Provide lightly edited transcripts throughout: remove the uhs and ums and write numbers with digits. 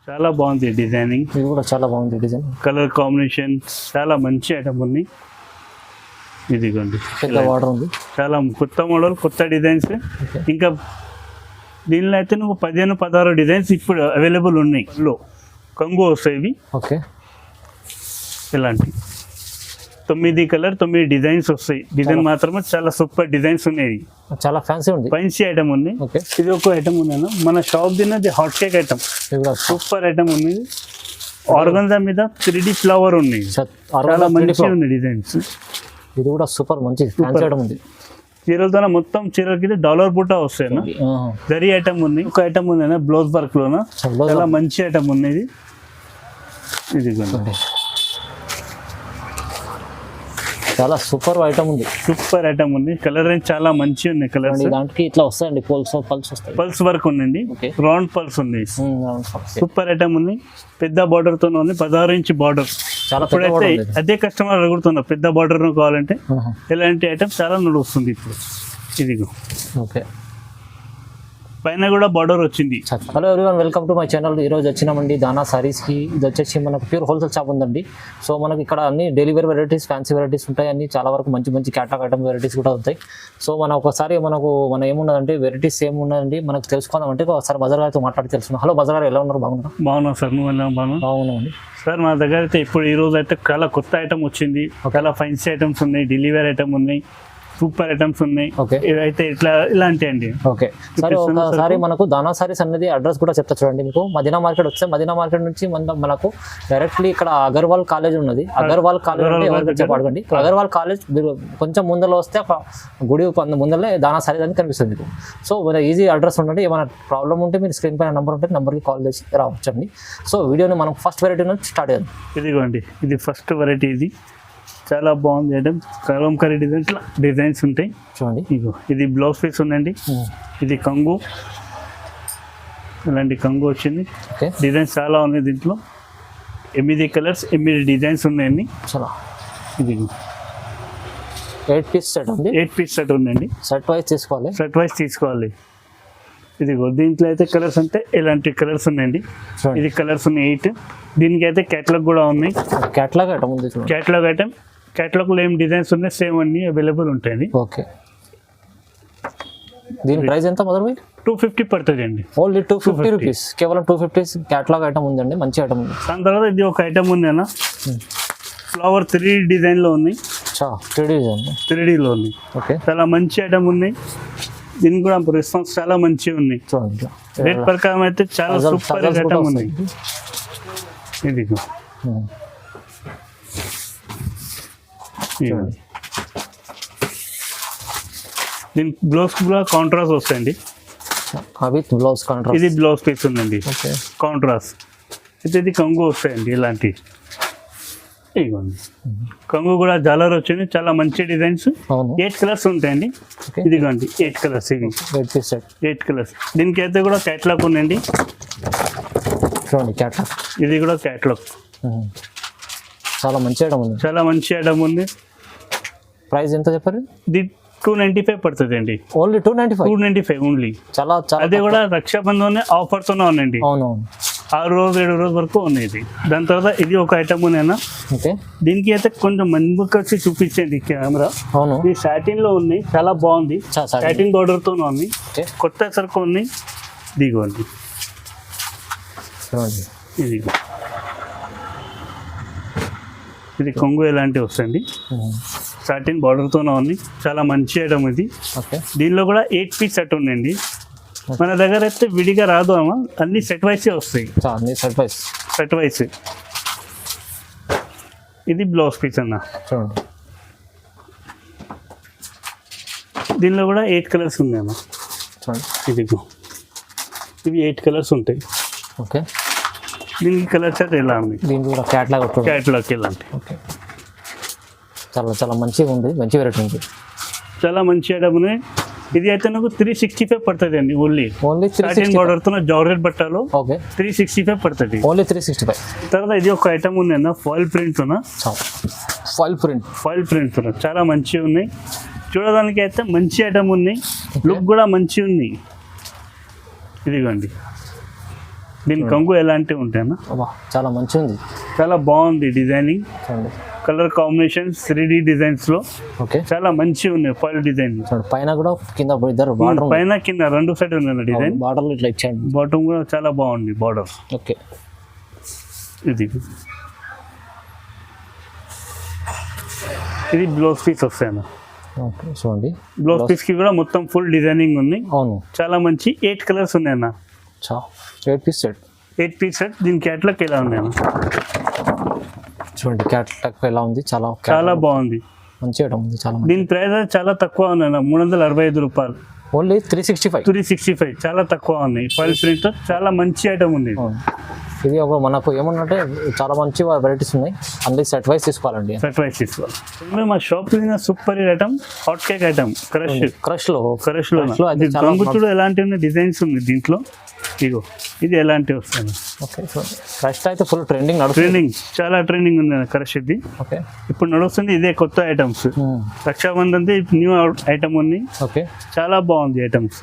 చాలా బాగుంది డిజైనింగ్. ఇది కూడా చాలా బాగుంది డిజైన్. కలర్ కాంబినేషన్ చాలా మంచి ఐటమ్ ఉంది. ఇదిగోండి పెద్ద బార్డర్ ఉంది. చాలా కొత్త మోడల్, కొత్త డిజైన్స్. ఇంకా దీనిలో అయితే నువ్వు 15-16 డిజైన్స్ ఇప్పుడు అవైలబుల్ ఉన్నాయి. కంగు వస్తాయి ఇవి. ఓకే, ఇలాంటి 9 కలర్ 9 డిజైన్స్ వస్తాయి. డిజైన్ మాత్రమే చాలా సూపర్ డిజైన్స్ ఉన్నాయి. చాలా ఫ్యాన్సీ ఉంది. ఫైన్సీ ఐటమ్ ఉంది. ఓకే, ఇది ఒక ఐటమ్ ఉంది మన షాప్ తిన్నది hot cake item. Super item ఉంది. ఆర్గన్జా మీద 3D ఫ్లవర్ ఉంది. చాలా మంచిగా ఉంది డిజైన్స్. ఇది కూడా సూపర్ మంచి ఫ్యాన్సీ ఐటమ్ ఉంది. చీరలతో మొత్తం చీరలకి డాలర్ బుట్ట వస్తాయి. జరీ ఐటమ్ ఉంది. ఒక ఐటమ్ ఉంది బ్లౌజ్ వర్క్ లోన. చాలా మంచి ఐటమ్ ఉంది ఇది. చాలా సూపర్ ఐటమ్ ఉంది. సూపర్ ఐటమ్ ఉంది. కలర్ రేంజ్ చాలా మంచి ఉంది. కలర్స్ దాంట్లో ఇట్లా వస్తాయండి. పల్స్ వస్తాయి. పల్స్ వర్క్ ఉందండి. రౌండ్ పల్స్ ఉంది. సూపర్ ఐటమ్ ఉంది. పెద్ద బార్డర్ తో ఉంది. 16 ఇంచ్ బార్డర్. ఇప్పుడైతే అదే కస్టమర్ అడుగుతున్నారు పెద్ద బార్డర్ కావాలంటే. ఇలాంటి ఐటమ్ చాలా నడుస్తుంది ఇప్పుడు. ఇదిగో ఓకే, పైన కూడా బార్డర్ వచ్చింది. Hello everyone, welcome to my channel. ఈరోజు వచ్చినామండి దానా సారీస్కి. ఇది వచ్చేసి మనకు ప్యూర్ హోల్సేల్ షాప్ ఉందండి. సో మనకి ఇక్కడ అన్ని daily wear varieties, fancy varieties ఉంటాయి. అన్ని చాలా వరకు మంచి మంచి క్యాటలాగ్ ఐటమ్ వెరైటీస్ కూడా ఉంటాయి. సో ఒకసారి మన ఏమున్నదంటే వెరైటీస్ ఏమున్నదండి మనకు తెలుసుకుందామంటే ఒకసారి బజార్ గారితో మాట్లాడి తెలుసుకున్నాం. హలో బజార్ గారు, ఎలా ఉన్నారు? బాగున్నాం సార్. నువ్వు ఎలా బాగున్నామండి సార్. మా దగ్గర అయితే ఇప్పుడు ఈ రోజు అయితే చాలా కొత్త ఐటమ్ వచ్చింది. చాలా ఫైన్సీ ఐటమ్స్ ఉన్నాయి. డైలీ వేర్ ఐటమ్ ఉన్నాయి. సూపర్ ఐటమ్స్ ఉన్నాయి. ఇవైతే ఇలాంటి అండి. ఓకే, సరే ఒకసారి మనకు దానా సారీస్ అనేది అడ్రస్ కూడా చెప్తా చూడండి. మీకు మదీనా మార్కెట్ వస్తే మదీనా మార్కెట్ నుంచి మనకు డైరెక్ట్లీ ఇక్కడ అగర్వాల్ కాలేజ్ ఉన్నది. అగర్వాల్ కాలేజ్ అంటే ఎవరికి చెప్పండి. అగర్వాల్ కాలేజ్ కొంచెం ముందర వస్తే గుడి ముందరనే దానా సారీస్ అని కనిపిస్తుంది మీకు. సో ఈజీ అడ్రస్ ఉండండి. ఏమైనా ప్రాబ్లం ఉంటే మీరు స్క్రీన్ పైన నెంబర్ ఉంటే నెంబర్కి కాల్ చేసి రావచ్చండి. సో వీడియోని మనం ఫస్ట్ వెరైటీ నుంచి స్టార్ట్ చేద్దాం. ఇదిగోండి, ఇది ఫస్ట్ వెరైటీ. ఇది చాలా బాగుంది ఐటమ్. కలంకారీ డిజైన్స్ ఉంటాయి చూడండి. ఇది బ్లౌజ్ పీస్ ఉందండి. ఇది కంగు, ఇలాంటి కంగు వచ్చింది. డిజైన్స్ చాలా ఉంది దీంట్లో. 8 కలర్స్ 8 డిజైన్స్ ఉన్నాయండి. చాలా ఇది 8 పీస్ సెట్ ఉంది. 8 పీస్ సెట్ ఉందండి. సెట్ వైజ్ తీసుకోవాలి. ఇదిగో దీంట్లో అయితే కలర్స్ అంటే ఇలాంటి కలర్స్ ఉన్నాయండి. ఇది కలర్స్ ఉన్నాయి 8. దీనికి అయితే క్యాటలాగ్ కూడా ఉన్నాయి. క్యాటలాగ్ ఐటమ్ ఉంది. Catalogue item. క్యాటలాగ్లో ఏం డిజైన్స్ ఉన్నాయి సేమ్ అన్ని అవైలబుల్ ఉంటాయండి. ఓకే, దీని ప్రైస్ ఎంత మొదలు? 250 పడుతుంది అండి. Only 250 rupees. కేవలం 250 క్యాటలాగ్ ఐటమ్ ఉందండి. మంచి ఐటమ్ ఉంది. దాని తర్వాత ఇది ఒక ఐటమ్ ఉంది అన్న. ఫ్లవర్ 3D డిజైన్లో ఉంది. 3Dలో ఉంది. ఓకే, చాలా మంచి ఐటమ్ ఉంది. దీనికి కూడా రెస్పాన్స్ చాలా మంచిగా ఉంది. చూడండి, రేట్ ప్రకారం అయితే చాలా సూపర్ ఐటమ్ ఉంది. ఇది దీనికి బ్లౌజ్ కూడా కాంట్రాస్ట్ వస్తాయండి. ఇది బ్లౌజ్ పీస్ ఉందండి. కాంట్రాస్ట్ అయితే ఇది కంగు వస్తాయండి. ఇలాంటి ఇదిగోండి కంగు కూడా జాలర్ వచ్చింది. చాలా మంచి డిజైన్స్. 8 కలర్స్ ఉంటాయండి. ఇదిగోండి 8 కలర్స్. ఇవి 8 కలర్స్. దీనికి అయితే కూడా క్యాటలాగ్ ఉందండి. ఇది కూడా క్యాటలాగ్. చాలా మంచి ఐటమ్ ఉంది. ప్రైస్ ఎంత చెప్పారు? ఇది 295 పడుతుంది అండి. Only 295 only. చాలా అదే కూడా రక్షాబంధన్ ఆఫర్తోనే ఉందండి. 6 రోజు 7 రోజు వరకు ఉన్నాయి ఇది. దాని తర్వాత ఇది ఒక ఐటమ్ ఉందన్నా. దీనికి అయితే కొంచెం ముందుకు వచ్చి చూపించండి కెమెరా. ఇది సాటిన్ లో ఉంది. చాలా బాగుంది. సాటిన్ బార్డర్ తో ఉంది. కొత్త సరుకు ఉంది. దిగోండి ఇది కొంగు ఎలాంటివి వస్తాయండి. సాటిన్ బార్డర్తోనే ఉంది. చాలా మంచి ఐటమ్ ఇది. దీనిలో కూడా 8 పీస్ సెట్ ఉందండి. మన దగ్గర అయితే విడిగా రాదు అమ్మా, అన్ని సెట్ వైసే వస్తాయి. Set wise. ఇది బ్లౌజ్ పీస్ అన్న. దీనిలో కూడా 8 కలర్స్ ఉన్నాయమ్మా. ఇదిగో ఇవి 8 కలర్స్ ఉంటాయి. ఓకే, దీనికి కలర్స్ అయితే ఎలా ఉంది. దీనికి కూడా క్యాటలాగ్ ఇలాంటి. చాలా మంచిగా ఉంది. మంచి వెరైటీ ఉంది. చాలా మంచి ఐటమ్ ఉన్నాయి. ఇది అయితే నాకు 365 పడుతుంది అండి. ఓన్లీ సాటిన్ బార్డర్ తో జార్జెట్ బట్టలో 365 పడుతుంది. ఓన్లీ 365. తర్వాత ఇది ఒక ఐటమ్ ఉంది అన్న. ఫాయిల్ ప్రింట్ చాలా మంచిగా ఉన్నాయి. చూడడానికి అయితే మంచి ఐటమ్ ఉంది. లుక్ కూడా మంచి ఉంది. ఇదిగోండి దీని కంగు ఎలాంటివి ఉంటాయన్నా, చాలా మంచిగా ఉంది, చాలా బాగుంది డిజైనింగ్, చూడండి కలర్ కాంబినేషన్స్ 3D డిజైన్స్ లో ఓకే చాలా మంచిగా ఉన్నాయి. ఫాయిల్ డిజైన్ చూడండి, పైన కూడా కింద ఇద్దరు బార్డర్ పైన కింద రెండు సైడ్ ఉన్నాయి డిజైన్, బార్డర్ ఇట్లా ఇచ్చాడు, బాటమ్ కూడా చాలా బాగుంది బార్డర్. ఓకే ఇది బ్లౌజ్ పీస్ వస్తాయన్న. ఓకే చూడండి, బ్లౌజ్ పీస్ కి కూడా మొత్తం ఫుల్ డిజైనింగ్ ఉంది. అవును, చాలా మంచి 8 కలర్స్ ఉన్నాయన్న. 8 పీస్ సెట్, 8 పీస్ సెట్. దీని క్యాట్లాగ్ ఎలా ఉన్నాయన్న, చూడండి క్యాట్లాగ్ ఎలా ఉంది, చాలా చాలా బాగుంది, మంచి ఐటమ్ ఉంది. చాలా దీని ప్రైస్ చాలా తక్కువ ఉన్నాయన్న, 365 రూపాయలు, ఓన్లీ 365. చాలా తక్కువ ఉన్నాయి. ఫాయిల్ ప్రింట్ చాలా మంచి ఐటమ్ ఉంది. ఇది ఒక మనకు ఏమన్నంటే చాలా మంచి వెరైటీస్ ఉన్నాయి, అన్ని సెట్ వైస్ తీసుకోవాలండి, సెట్ వైస్ తీసుకోవాలి. మా shop super item hot cake item crush లో చూడు ఎలాంటి డిజైన్స్ ఉంది దీంట్లో. ఇగో ఇది ఎలాంటివి వస్తాయి. ఓకే క్రష్ అయితే ఫుల్ ట్రెండింగ్ చాలా ట్రెండింగ్ ఉంది క్రష్. ఇది ఓకే ఇప్పుడు నడుస్తుంది, ఇదే కొత్త ఐటమ్స్. రక్షాబంధన్ న్యూ ఐటమ్ ఉంది. ఓకే చాలా బాగుంది ఐటమ్స్.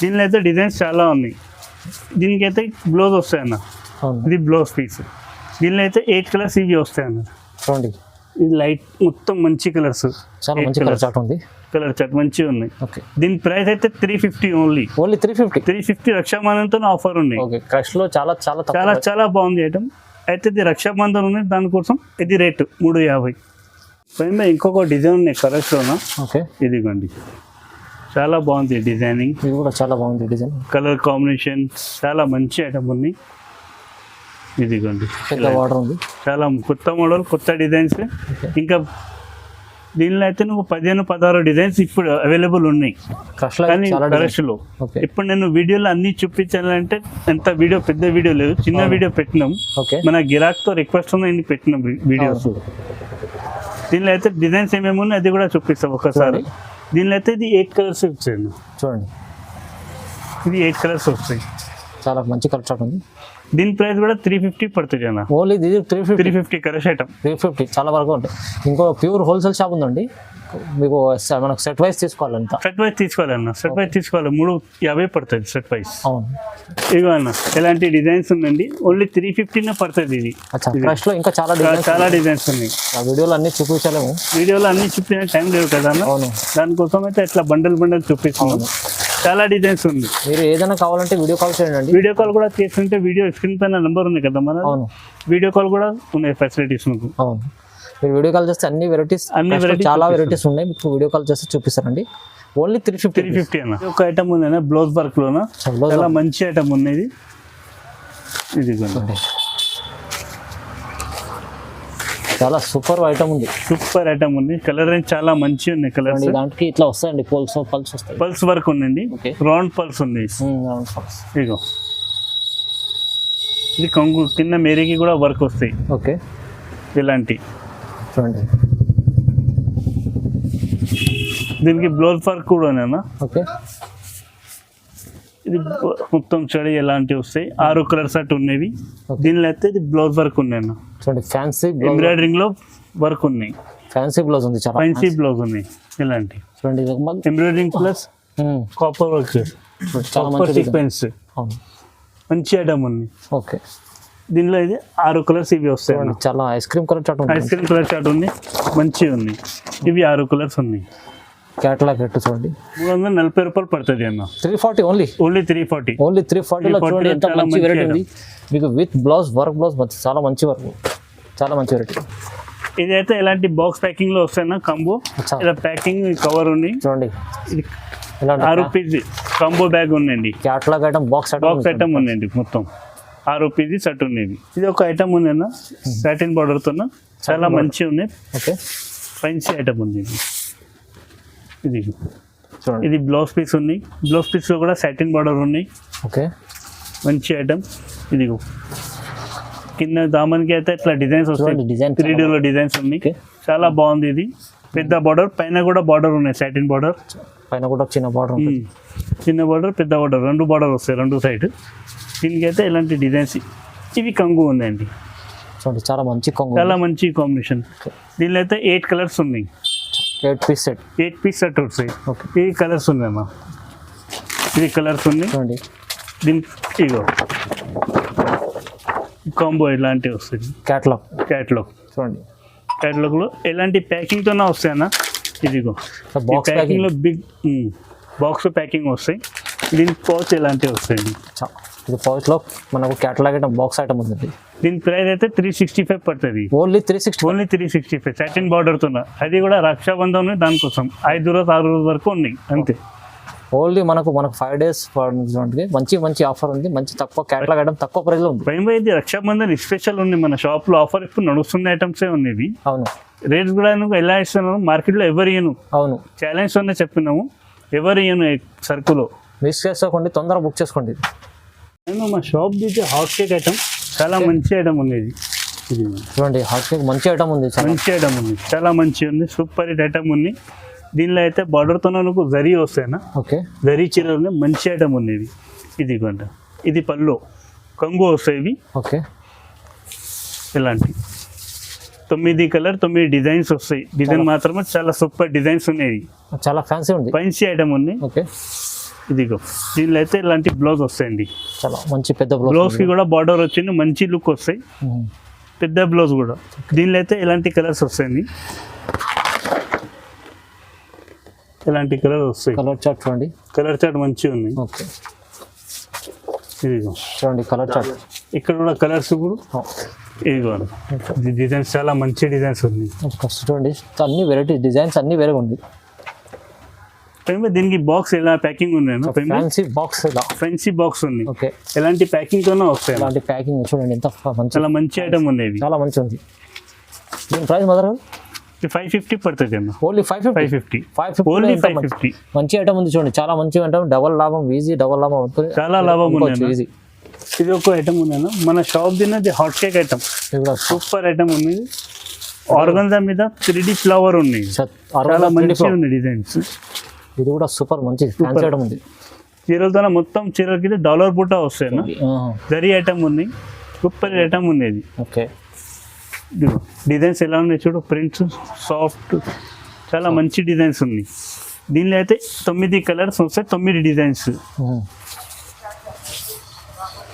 దీనిలో అయితే డిజైన్స్ చాలా ఉన్నాయి. దీనికి అయితే బ్లౌజ్ వస్తాయన్న, ఇది బ్లౌజ్ పీస్. దీనిలో అయితే 8 కలర్స్ ఇవి వస్తాయన్న. చూడండి ఇది లైట్ మొత్తం మంచి కలర్స్, చాలా మంచి కలర్ చార్ట్ ఉంది, కలర్ చార్ట్ మంచిగా ఉన్నాయి. ఓకే దీని ప్రైస్ అయితే 350 ఓన్లీ 350 రక్షాబంధన్తో ఆఫర్ ఉన్నాయి. ఓకే క్రష్ లో చాలా చాలా చాలా చాలా బాగుంది ఐటమ్. అయితే ఇది రక్షాబంధన్ ఉంది, దానికోసం ఇది రేటు 350. పైన ఇంకొక డిజైన్ ఉన్నాయి కలర్స్లోనా. ఓకే ఇదిగోండి, చాలా బాగుంది డిజైనింగ్, ఇది కూడా చాలా బాగుంది డిజైన్, కలర్ కాంబినేషన్ చాలా మంచి ఐటమ్ ఉంది. ఇదిగోండి పెద్ద బార్డర్ ఉంది, చాలా కొత్త మోడల్, కొత్త డిజైన్స్. ఇంకా దీనిలో అయితే నువ్వు 15-16 డిజైన్స్ ఇప్పుడు అవైలబుల్ ఉన్నాయి కానీ కలర్స్లో. ఇప్పుడు నేను వీడియోలో అన్ని చూపించాలంటే ఎంత వీడియో, పెద్ద వీడియో లేదు, చిన్న వీడియో పెట్టినాం. మన గిరాక్తో రిక్వెస్ట్ ఉంది పెట్టినాం వీడియోస్. దీనిలో అయితే డిజైన్స్ ఏమేమి ఉన్నాయి అది కూడా చూపిస్తాం ఒకసారి. దీనిలో అయితే ఇది 8 కలర్స్ వచ్చాయి చూడండి, ఇది 8 కలర్స్ వస్తాయి, చాలా మంచి కలర్ చార్ట్ ఉంది. దీని ప్రైస్ కూడా 350 పడుతుంది అన్న. ఓన్లీ ఇది 350 కలర్స్ ఐటమ్ 350 చాలా వరకు ఉంటాయి. ఇంకో ప్యూర్ హోల్సేల్ షాప్ ఉందండి, మీకు మనకు సెట్ వైస్ తీసుకోవాలంట. సెట్ వైస్ తీసుకోవాలన్న, సెట్ వైస్ తీసుకోవాలి 350 పడుతుంది సెట్ వైస్. అవును ఇగో అన్న ఎలాంటి డిజైన్స్ ఉందండి, ఓన్లీ 350 పడుతుంది. ఇది క్రష్ లో ఇంకా చాలా డిజైన్స్ ఉన్నాయి. ఆ వీడియోలో అన్ని చూపించలేము, వీడియోలో అన్ని చూపించే టైం లేదు కదా అన్న. అవును, దానికోసం అయితే ఇట్లా బండల్ చూపిస్తున్నాను. చాలా డిజైన్స్ ఉంది. మీరు ఏదైనా కావాలంటే వీడియో కాల్ చేయండి. వీడియో కాల్ కూడా చేస్తుంటే వీడియో స్క్రీన్ పైన నెంబర్ ఉంది కదా మన. అవును, వీడియో కాల్ కూడా ఉన్నాయి ఫెసిలిటీస్ మీకు. అవును, మీరు వీడియో కాల్ చేస్తే అన్ని వెరైటీస్ చాలా వెరైటీస్ ఉన్నాయి, మీకు వీడియో కాల్ చేస్తే చూపిస్తారండి. ఓన్లీ 350 అన్న. ఒక ఐటమ్ ఉంది బ్లౌజ్ వర్క్ లోన, చాలా మంచి ఐటమ్ ఉంది. ఇది చాలా సూపర్ ఐటమ్ ఉంది, సూపర్ ఐటమ్ ఉంది. కలర్ రేంజ్ చాలా మంచి ఉన్నాయి. కలర్స్ దాంట్లో ఇట్లా వస్తాయండి, పల్స్ వస్తాయి, పల్స్ వర్క్ ఉందండి, రౌండ్ పల్స్ ఉంది. ఇగో ఇది కొంగు కింద మేరీకి కూడా వర్క్ వస్తాయి. ఓకే ఇలాంటి చూడండి, దీనికి బ్లౌజ్ వర్క్ కూడా. ఓకే ఇది మొత్తం చెడి ఎలాంటివి వస్తాయి. 6 కలర్స్ అటు ఉన్నవి. దీనిలో అయితే ఇది బ్లౌజ్ వర్క్ ఉన్నాయి అన్న. చూడండి ఫ్యాన్సీ ఎంబ్రాయిడరింగ్ లో వర్క్ ఉన్నాయి, ఫ్యాన్సీ బ్లౌజ్ ఉంది, చాలా ఫ్యాన్సీ బ్లౌజ్ ఉన్నాయి. ఇలాంటి చూడండి embroidering plus copper work, copper sequence, మంచి ఐటమ్ ఉంది. ఓకే దీనిలో ఇది 6 కలర్స్ ఇవి వస్తాయి. చాలా ఐస్ క్రీమ్ కలర్ చాట్ ఉంది, ఐస్ క్రీమ్ కలర్ చాట్ ఉంది, మంచిగా ఉంది. ఇవి 6 కలర్స్ ఉన్నాయి. క్యాటలాగ్ రేట్ చూడండి 340 రూపాయలు పడుతుంది అన్న. 340 ఓన్లీ 340 లో చూడండి ఎంత మంచి వెరైటీ ఉంది మీకు. విత్ బ్లౌజ్ వర్క్, బ్లౌజ్ చాలా మంచి వర్క్, చాలా మంచి వెరైటీ. ఇదైతే ఎలాంటి బాక్స్ ప్యాకింగ్ లో వస్తాయి కంబో. ఇలా ప్యాకింగ్ కవర్ ఉంది చూడండి. ఇది 6 పీస్ కంబో బ్యాగ్ ఉందండి. క్యాటలాగ్ ఐటమ్ బాక్స్ ఐటమ్ ఉందండి. మొత్తం 6 పీస్ సెట్ ఉంది. ఇది ఒక ఐటమ్ ఉంది అన్న, సాటిన్ బార్డర్ తో చాలా మంచి ఉంది. ఓకే ఫ్యాన్సీ ఐటమ్ ఉంది. ఇది చూడండి, ఇది బ్లౌజ్ పీస్ ఉంది. బ్లౌజ్ పీస్ లో కూడా సాటిన్ బార్డర్ ఉన్నాయి. ఓకే మంచి ఐటమ్. ఇది కింద దామన్కి అయితే ఇట్లా డిజైన్స్ వస్తాయి, 3D లో డిజైన్స్ ఉన్నాయి. చాలా బాగుంది. ఇది పెద్ద బార్డర్, పైన కూడా బార్డర్ ఉన్నాయి, సాటిన్ బార్డర్, పైన కూడా చిన్న బార్డర్, చిన్న బార్డర్ పెద్ద బార్డర్, 2 బార్డర్ వస్తాయి 2 సైడ్. దీనికి అయితే ఇలాంటి డిజైన్స్. ఇవి కంగు ఉందండి, చూడండి చాలా మంచి కంగు, చాలా మంచి కాంబినేషన్. దీనిలో అయితే 8 కలర్స్ ఉన్నాయి. 8 పీస్ సెట్ వస్తాయి. ఈ కలర్స్ ఉన్నాయమ్మా, ఇది కలర్స్ ఉన్నాయి. చూడండి దీనికి ఇగో కాంబో ఇలాంటివి వస్తుంది. క్యాట్లాగ్ చూడండి, చూడండి లో ఎలాంటి ప్యాకింగ్తోనే వస్తాయి అన్న. ఇదిగో బాక్స్ ప్యాకింగ్లో బిగ్ బాక్స్ ప్యాకింగ్ వస్తాయి. దీనికి పౌచ్ ఇలాంటివి వస్తాయండి. ఇది పౌచ్లో మనకు క్యాటలాగ్ ఐటమ్ బాక్స్ ఐటమ్ ఉంది. దీని ప్రైస్ అయితే 365 పడుతుంది. ఓన్లీ 365 సాటిన్ బార్డర్తో. అది కూడా రక్షాబంధన్ దానికోసం 5 రోజు 6 రోజు వరకు ఉన్నాయి అంతే. ఓన్లీ మనకు 5 days మంచి ఆఫర్ ఉంది. మంచి తక్కువ క్యాటలాగ్ ఐటమ్ తక్కువ ప్రైస్లో ఉంది. ప్రైమ్ ఇది రక్షాబంధన్ స్పెషల్ ఉంది మన షాప్లో. ఆఫర్ ఇప్పుడు నడుస్తున్న ఐటమ్సే ఉన్నాయి. అవును, రేట్స్ కూడా ఎలా ఇస్తున్నాను మార్కెట్లో ఎవరు ఇయ్యను. అవును, ఛాలెంజ్తోనే చెప్పినాము, ఎవరు ఇయ్యను సరుకులో. మిస్ చేసుకోండి, తొందరగా బుక్ చేసుకోండి. నేను మా షాప్ దిద్దే హాట్ కేక్ ఐటమ్ చాలా మంచి ఐటమ్ ఉంది. ఇది చూడండి, హాట్ కేక్ మంచి ఐటమ్ ఉంది. మంచి ఐటమ్ ఉంది, చాలా మంచి ఉంది. సూపర్ హిట్ ఐటమ్ ఉంది. దీనిలో అయితే బార్డర్తో నాకు జరీ వస్తాయినా. ఓకే, జరీ చీరలు ఉన్నాయి. మంచి ఐటమ్ ఉంది ఇది. ఇది కొంట ఇది పళ్ళు కంగు వస్తాయి ఇవి. ఓకే, ఇలాంటి 9 కలర్ 9 డిజైన్స్ వస్తాయి. డిజైన్ మాత్రమే చాలా సూపర్ డిజైన్స్ ఉన్నాయి. చాలా ఫ్యాన్సీ ఉంది, ఫ్యాన్సీ ఐటమ్ ఉంది. ఓకే, ఇదిగో దీనిలో అయితే ఇలాంటి బ్లౌజ్ వస్తాయండి. చాలా మంచి పెద్ద బ్లౌజ్ కి కూడా బార్డర్ వచ్చింది, మంచి లుక్ వస్తాయి. పెద్ద బ్లౌజ్ కూడా. దీనిలో అయితే ఇలాంటి కలర్స్ వస్తాయండి. ఇలాంటి కలర్ వస్తాయి. కలర్ చార్ట్ చూడండి, కలర్ చార్ట్ మంచిగా ఉంది. ఓకే, ఇదిగో చూడండి కలర్ చార్ట్. ఇక్కడ కూడా కలర్స్ కూడా ఇదిగో డిజైన్స్ చాలా మంచి డిజైన్స్ ఉంది. చూడండి, అన్ని వెరైటీ డిజైన్స్ అన్ని వేరే ఉంది. దీనికి బాక్స్ ఎలా ప్యాకింగ్ ఉంది, ఫ్యాన్సీ బాక్స్ ఉంది. ఓకే, ఎలాంటి ప్యాకింగ్ తోనే వస్తాయి. ఎలాంటి ప్యాకింగ్ చూడండి, ఎంత చాలా మంచి ఐటమ్ ఉంది. చాలా మంచి ఉంది. దీని ప్రైస్ మాత్రం 550 పడుతుంది అన్న. ఓన్లీ 550. మంచి ఐటమ్ ఉంది చూడండి, చాలా మంచి ఐటమ్. డబల్ లాభం, ఈజీ డబల్ లాభం అవుతుంది. చాలా లాభం ఉంది. ఈజీ. ఇది ఒక ఐటమ్ ఉంది అన్న, మన షాప్ తిన్నది hot cake item. Super item ఉంది. ఆర్గన్జా మీద 3D ఫ్లవర్ ఉంది. చాలా మంచి ఉంది డిజైన్స్. ఇది కూడా సూపర్ మంచి ఫ్యాన్సీ ఐటమ్ ఉంది. చీరలతో మొత్తం చీరలకి డాలర్ బుట్ట వస్తాయి. జరీ ఐటమ్ ఉంది. సూపర్ ఐటమ్ ఉంది ఇది. ఓకే, డిజైన్స్ ఎలా ఉన్నాయి చూడు, ప్రింట్స్ సాఫ్ట్, చాలా మంచి డిజైన్స్ ఉంది. దీనిలో అయితే 9 కలర్స్ వస్తాయి, 9 డిజైన్స్.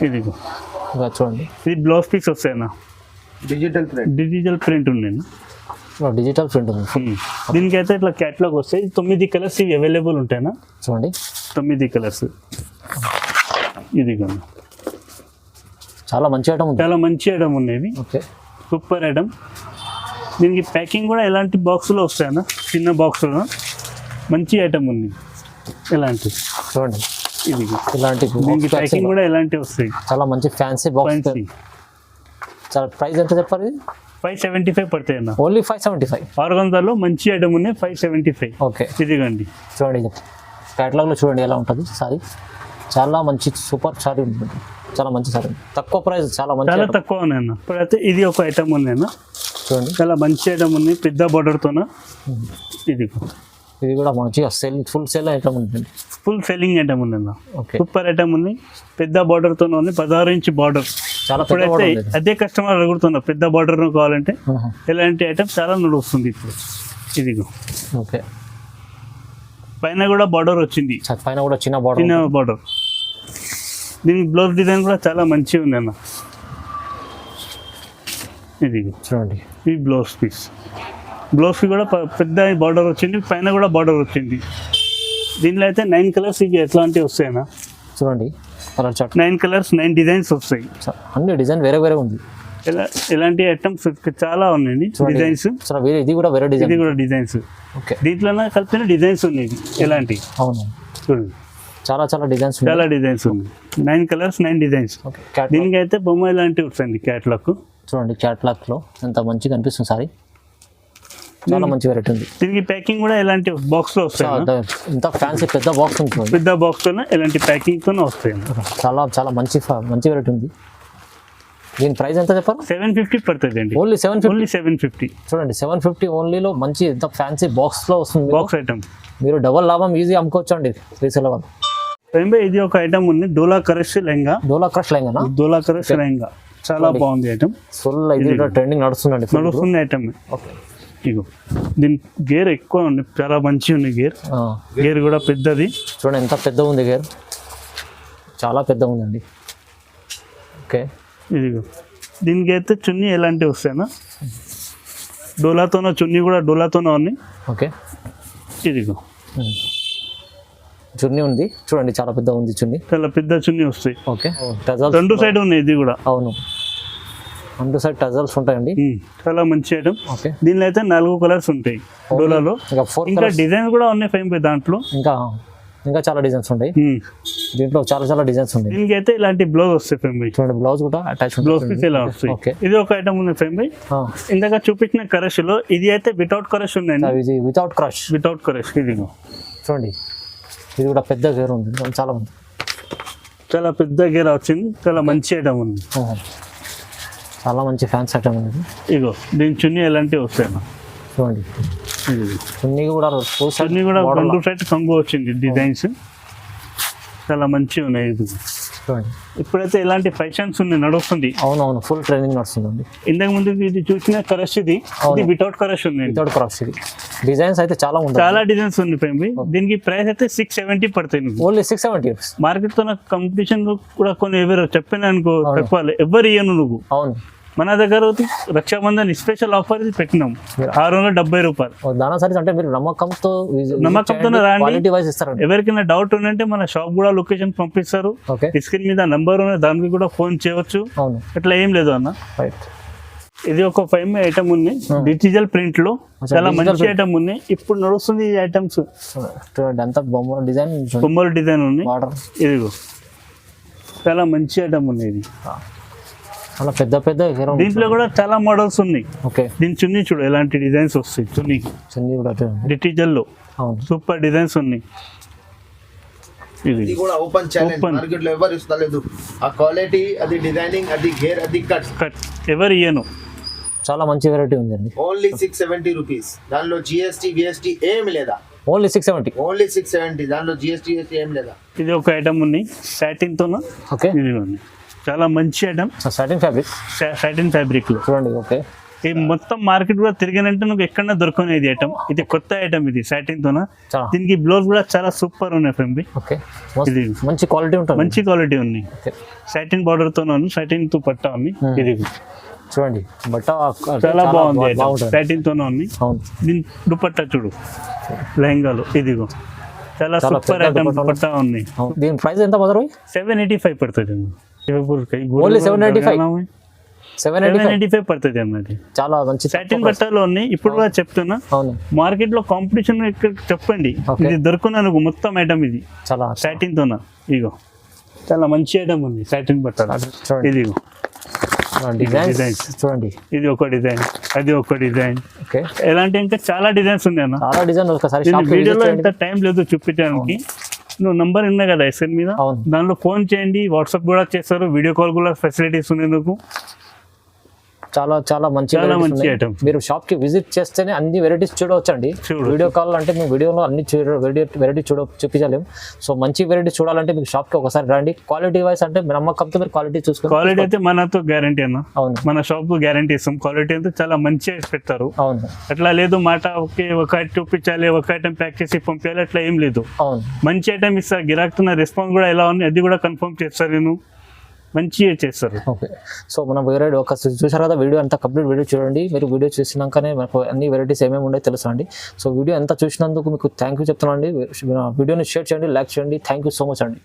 ఇది చూడండి, ఇది బ్లౌజ్ పీస్ వస్తాయన్నా. డిజిటల్ ప్రింట్ ఉంది. డిజిటల్ ప్రింట్ ఉంది. దీనికైతే ఇట్లా క్యాట్లాగ్ వస్తాయి. 9 కలర్స్ ఇవి అవైలబుల్ ఉంటాయినా. చూడండి, 9 కలర్స్. ఇది చాలా మంచి ఐటమ్ ఉంది. చాలా మంచి ఐటమ్ ఉన్నాయి. Okay, super item. దీనికి ప్యాకింగ్ కూడా ఎలాంటి బాక్స్లో వస్తాయన్నా, చిన్న బాక్స్లో. మంచి ఐటమ్ ఉంది. ఎలాంటి చూడండి, ఇది ఇలాంటి దీనికి ప్యాకింగ్ కూడా ఎలాంటివి వస్తాయి. చాలా మంచి ఫ్యాన్సీ బాక్స్. చాలా ప్రైస్ ఎంత చెప్పాలి? 575 పడతాయి అన్న. ఓన్లీ 575. ఆర్గన్జాలో మంచి ఐటమ్ ఉన్నాయి. 575. ఓకే, ఇదిగండి చూడండి, క్యాటలాగ్లో చూడండి ఎలా ఉంటుంది సారీ. చాలా మంచి సూపర్ సారీ ఉంటుంది. చాలా మంచి సారీ, తక్కువ ప్రైస్, చాలా మంచి, చాలా తక్కువ ఉన్నాయి అన్న. ఇప్పుడైతే ఇది ఒక ఐటమ్ ఉంది అన్న. చూడండి, చాలా మంచి ఐటమ్ ఉంది, పెద్ద బార్డర్తోన. ఇది కూడా మంచిగా ఫుల్ సేల్ ఐటమ్ ఉంటుంది. ఫుల్ సెల్లింగ్ ఐటమ్ ఉంది అన్న. ఓకే, సూపర్ ఐటమ్ ఉంది. పెద్ద బార్డర్తో ఉంది, 16 ఇంచ్ బార్డర్. చాలా ఇప్పుడైతే అదే కస్టమర్ అడుగుతున్నా, పెద్ద బార్డర్ కావాలంటే ఇలాంటి ఐటమ్ చాలా నడుస్తుంది ఇప్పుడు. ఇదిగో ఓకే, పైన కూడా బార్డర్ వచ్చింది. పైన కూడా చిన్న బార్డర్. దీనికి బ్లౌజ్ డిజైన్ కూడా చాలా మంచిగా ఉంది అన్న. ఇది చూడండి, ఈ బ్లౌజ్ పీస్. బ్లౌజ్కి కూడా పెద్ద బార్డర్ వచ్చింది, పైన కూడా బార్డర్ వచ్చింది. దీనిలో అయితే 9 కలర్స్ ఇవి ఎట్లాంటివి వస్తాయన్నా. చూడండి, కలర్ చార్ట్ 9 కలర్స్ 9 డిజైన్స్ వస్తాయి. అన్ని డిజైన్ వేరే వేరే ఉంది. ఇలాంటి ఐటమ్స్ చాలా ఉన్నాయండి డిజైన్స్. ఇది కూడా వేరే డిజైన్, ఇది కూడా డిజైన్స్. ఓకే, దీంట్లోనే కలిపిన డిజైన్స్ ఉన్నాయి ఎలాంటి. అవును, చూడండి, చాలా డిజైన్స్, చాలా డిజైన్స్ ఉన్నాయి. 9 కలర్స్ 9 డిజైన్స్. దీనికి అయితే బొమ్మ ఇలాంటివి వస్తాయండి క్యాట్లాగ్. చూడండి, క్యాట్లాగ్లో ఎంత మంచిగా అనిపిస్తుంది సారీ. చాలా మంచి వెరైటీ ఉంది. దీనికి ప్యాకింగ్ కూడా ఎలాంటి బాక్స్లో వస్తాయి. ఇంత ఫ్యాన్సీ పెద్ద బాక్స్ ఉంటుంది. పెద్ద బాక్స్తోనే ఎలాంటి ప్యాకింగ్తోనే వస్తాయి. చాలా మంచి వెరైటీ ఉంది. దీని ప్రైస్ ఎంత చెప్పారు? 750 పడుతుంది అండి. ఓన్లీ 750. చూడండి, 750 ఓన్లీలో మంచి ఎంత ఫ్యాన్సీ బాక్స్లో వస్తుంది. బాక్స్ ఐటమ్ మీరు డబల్ లాభం ఈజీ అమ్ముకోవచ్చు అండి రీసేల్ వాళ్ళు. ఇది ఒక ఐటమ్ ఉంది, డోలా క్రష్ లెహంగా. డోలా క్రష్ లెహంగా చాలా బాగుంది ఐటమ్. ఫుల్ ఇది ట్రెండింగ్ నడుస్తుంది ఐటమ్. ఇగో దీని గేర్ ఎక్కువ ఉంది, చాలా మంచిగా ఉంది గేర్ కూడా పెద్దది. చూడండి, ఎంత పెద్ద ఉంది గేర్, చాలా పెద్ద ఉందండి. ఓకే, ఇదిగో దీనికి అయితే చున్నీ ఎలాంటివి వస్తాయన్నా డోలాతోనో చున్నీ కూడా డోలాతోనో ఉన్నాయి. ఓకే ఇదిగో చున్నీ ఉంది చూడండి, చాలా పెద్ద ఉంది చున్నీ, చాలా పెద్ద చున్నీ వస్తాయి. ఓకే రెండు సైడ్ ఉన్నాయి ఇది కూడా. అవును రెండు సైడ్ టజల్స్ ఉంటాయండి. చాలా మంచి ఐటమ్. ఓకే దీనిలో అయితే 4 కలర్స్ ఉంటాయి డోలాలో. ఇంకా డిజైన్స్ కూడా ఉన్నాయి ఫైన్ దాంట్లో. ఇంకా చాలా డిజైన్స్ ఉంటాయి దీంట్లో, చాలా డిజైన్స్ ఉంటాయి. దీనికి అయితే ఇలాంటి బ్లౌజ్ వస్తాయి ఫైన్ బై. చూడండి బ్లౌజ్ కూడా అటాచ్ బ్లౌజ్ పీస్ ఇలా వస్తాయి. ఓకే ఇది ఒక ఐటమ్ ఉంది ఫైన్ బై. ఇందాక చూపించిన కరష్ లో ఇది అయితే వితౌట్ కరష్ ఉందండి. ఇది వితౌట్ క్రష్. వితౌట్ కరష్. ఇది చూడండి ఇది కూడా పెద్ద గేర్ ఉంది, చాలా పెద్ద గేర్ వచ్చింది. చాలా మంచి ఐటమ్ ఉంది, చాలా మంచి ఫ్యాన్స్ ఐటమ్ ఉంది. ఇగో దీని చున్నీ ఎలాంటివి వస్తాయి చూడండి, చున్నీ కూడా రెండు సైడ్ కంగు వచ్చింది డిజైన్స్, చాలా మంచిగా ఉన్నాయి. ఇది చూడండి ఇప్పుడైతే ఇలాంటి ఫ్యాషన్స్ ఉన్నాయి నడుస్తుంది. అవునవును ఫుల్ ట్రైనింగ్ నడుస్తుందండి. ఇంతకు ముందు ఇది చూసిన కరష్, ఇది వితౌట్ కరష్ ఉంది. వితౌట్ కరష్ ఇది డిజైన్స్ అయితే చాలా ఉంది, చాలా డిజైన్స్ ఉంది ఫ్రెండ్. దీనికి ప్రైస్ అయితే 670 పడతాయి. ఓన్లీ 670. మార్కెట్ తో కాంపిటీషన్ కూడా కొన్ని ఎవరు చెప్పిన అనుకో తక్కువ ఎవరు ఇయ్యను నువ్వు. అవును మన దగ్గర రక్షాబంధన్ స్పెషల్ ఆఫర్ పెట్టినాం 670 రూపాయలు. దానా సారీస్ అంటే మీరు నమ్మకంతో రండి. వైజ్ ఇస్తారు. ఎవరికైనా డౌట్ ఉందంటే మన షాప్ కూడా లొకేషన్ పంపిస్తారు. స్క్రీన్ మీద నంబర్ ఉన్నది, దానికి కూడా ఫోన్ చేయవచ్చు. ఇట్లా ఏం లేదు అన్న. ఇది ఒక 5 ఐటమ్ ఉంది డిజిటల్ ప్రింట్ లో, చాలా మంచి ఐటమ్ ఉన్నాయి. ఇప్పుడు నడుస్తుంది ఈ ఐటమ్స్. అంతా బొమ్మల డిజైన్ ఉంది. ఇదిగో చాలా మంచి ఐటమ్ ఉంది. ఇది చాలా పెద్ద దీంట్లో కూడా చాలా మోడల్స్ ఉన్నాయి. ఓకే దీని చున్నీ చూడు ఎలాంటి డిజైన్స్ వస్తాయి. చున్నీ కూడా డిజిటల్ లో సూపర్ డిజైన్స్ ఉన్నాయి. ఇది కూడా ఓపెన్ ఛాలెంజ్, మార్కెట్ లో ఎవరు ఇస్తలేదు. ఆ క్వాలిటీ, అది డిజైనింగ్, అది గేర్, అది కట్ ఎవరు ఇయ్యను. చాలా మంచి వెరైటీ ఉందండి. Only 670 rupees. దానిలో జిఎస్టీ విఎస్టీ ఏమి లేదా. ఓన్లీ 670. ఓన్లీ 670. దానిలో జిఎస్టీ ఏం లేదా. ఇది ఒక ఐటమ్ ఉంది సాటిన్ తోన. ఓకే ఇది ఉంది చాలా మంచి ఐటమ్. సాటిన్ ఫ్యాబ్రిక్ లో చూడండి. ఓకే ఈ మొత్తం మార్కెట్ కూడా తిరిగినంటే నువ్వు ఎక్కడన్నా దొరకనేది ఐటమ్. ఇది కొత్త ఐటమ్, ఇది సాటిన్ తోన. దీనికి బ్లౌజ్ కూడా చాలా సూపర్ ఉన్నాయి ఫ్రెండ్. ఇది మంచి క్వాలిటీ ఉంటుంది, మంచి క్వాలిటీ ఉంది. సాటిన్ బార్డర్ తో సాటిన్ తో పట్టా ఉంది. ఇది చూడండి బట్ట చాలా బాగుంది, సాటిన్ తోనే ఉంది. దీని దుపట్టా చూడు లెహంగాలో. ఇదిగో చాలా సూపర్ ఐటమ్ దుపట్టా ఉంది. దీని ప్రైస్ ఎంత బదరు? 785 పడుతుంది. ఓన్లీ 785 పడుతుంది అన్నది. చాలా మంచి సాటిన్ బట్టలు ఉన్నాయి. ఇప్పుడు కూడా చెప్తున్నా, మార్కెట్ లో కాంపిటీషన్ ఇక్కడ చెప్పండి. ఇది దొరుకున్నా నువ్వు మొత్తం ఐటమ్. ఇది చాలా సాటిన్ తోనా. ఇగో చాలా మంచి ఐటమ్ ఉంది సాటిన్ బట్టలు. ఇదిగో డిజైన్స్ చూడండి. ఇది ఒక డిజైన్, అది ఒక డిజైన్. ఎలాంటి ఇంకా చాలా డిజైన్స్ ఉన్నాయి అన్న. చాలా డిజైన్. ఒకసారి వీడియోలో ఎంత టైం లేదు చూపించడానికి. నువ్వు నంబర్ ఉన్నాయి కదా ఎస్ఎన్ మీద, దానిలో ఫోన్ చేయండి. వాట్సాప్ కూడా చేస్తారు, వీడియో కాల్ కూడా ఫెసిలిటీస్ ఉన్నాయి నీకు. చాలా మంచి ఐటమ్. మీరు షాప్ కి విజిట్ చేస్తేనే అన్ని వెరైటీస్ చూడవచ్చు అండి. వీడియో కాల్ అంటే మేము వీడియోలో అన్ని వెరైటీ చూపించలేము. సో మంచి వెరైటీ చూడాలంటే మీకు షాప్ కి ఒకసారి రండి. క్వాలిటీ వైస్ అంటే నమ్మకంతో మీరు క్వాలిటీ చూసుకోండి. క్వాలిటీ అయితే మనతో గ్యారంటీ అన్న. అవును, మన షాప్ గ్యారంటీ ఇస్తాం. క్వాలిటీ అయితే చాలా మంచిగా పెడతారు. అవును, అట్లా లేదు మాట ఓకే ఒక చూపించాలి, ఒక ఐటమ్ ప్యాక్ చేసి పంపించాలి, అట్లా ఏం లేదు. అవును, మంచి ఐటమ్ ఇస్తారు. గిరాకుతున్న రెస్పాన్స్ కూడా ఎలా ఉంది అది కూడా కన్ఫర్మ్ చేస్తారు. నేను మంచిగా చేస్తారు. ఓకే, సో మనం వెరైటీ ఒక చూసారు కదా, వీడియో అంతా కంప్లీట్ వీడియో చూడండి. మీరు వీడియో చూసినాకనే మనకు అన్ని వెరైటీస్ ఏమేమి ఉన్నాయో తెలుసా అండి. సో వీడియో ఎంత చూసినందుకు మీకు థ్యాంక్ యూ చెప్తున్నాను అండి. వీడియోని షేర్ చేయండి, లైక్ చేయండి. థ్యాంక్ యూ సో మచ్ అండి.